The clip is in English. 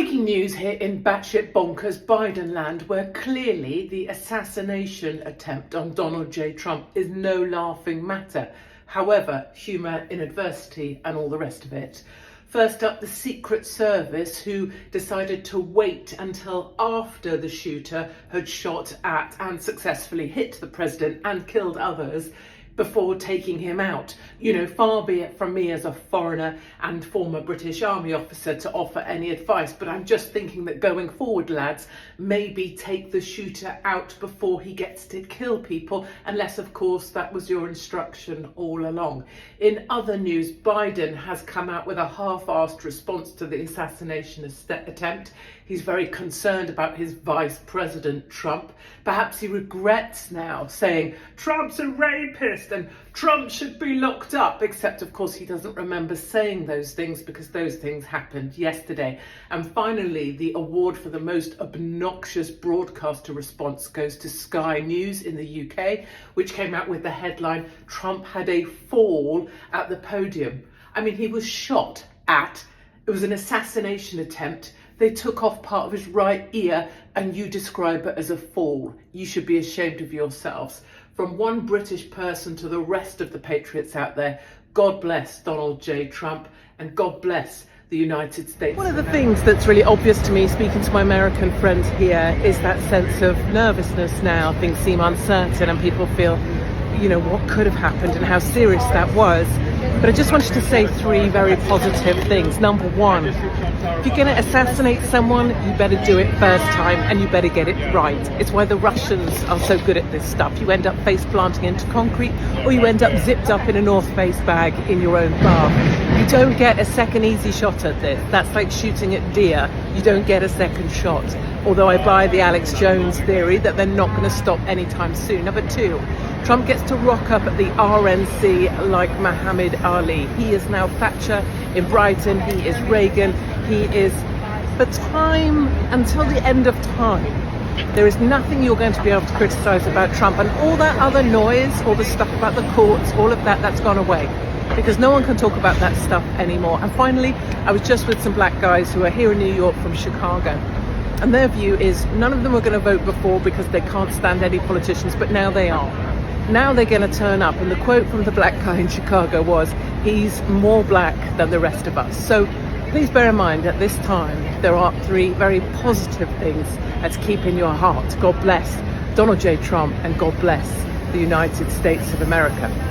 Breaking news here in batshit bonkers Biden land, where clearly the assassination attempt on Donald J. Trump is no laughing matter. However, humour in adversity and all the rest of it. First up, the Secret Service, who decided to wait until after the shooter had shot at and successfully hit the president and killed others before taking him out. You know, far be it from me as a foreigner and former British Army officer to offer any advice, but I'm just thinking that going forward, lads, maybe take the shooter out before he gets to kill people, unless of course that was your instruction all along. In other news, Biden has come out with a half-assed response to the assassination attempt. He's very concerned about his vice president, Trump. Perhaps he regrets now saying Trump's a rapist and Trump should be locked up, except of course he doesn't remember saying those things because those things happened yesterday. And finally, the award for the most obnoxious broadcaster response goes to Sky News in the UK, which came out with the headline, Trump had a fall at the podium. I mean, he was shot at. It was an assassination attempt. They took off part of his right ear and you describe it as a fall. You should be ashamed of yourselves. From one British person to the rest of the patriots out there, God bless Donald J. Trump and God bless the United States. One of the things that's really obvious to me, speaking to my American friends here, is that sense of nervousness now. Things seem uncertain and people feel, you know, what could have happened and how serious that was. But I just wanted to say three very positive things. Number one, if you're going to assassinate someone, you better do it first time and you better get it right. It's why the Russians are so good at this stuff. You end up face planting into concrete or you end up zipped up in a North Face bag in your own bath. You don't get a second easy shot at this. That's like shooting at deer. You don't get a second shot. Although I buy the Alex Jones theory that they're not going to stop anytime soon. Number two, Trump gets to rock up at the RNC like Muhammad Ali. He is now Thatcher in Brighton. He is Reagan. He is for time until the end of time. There is nothing you're going to be able to criticize about Trump, and all that other noise, all the stuff about the courts, all of that, that's gone away because no one can talk about that stuff anymore. And finally, I was just with some black guys who are here in New York from Chicago. And their view is none of them were going to vote before because they can't stand any politicians, but now they are. Now they're going to turn up. And the quote from the black guy in Chicago was, he's more black than the rest of us. So please bear in mind at this time, there are three very positive things to keep in your heart. God bless Donald J. Trump and God bless the United States of America.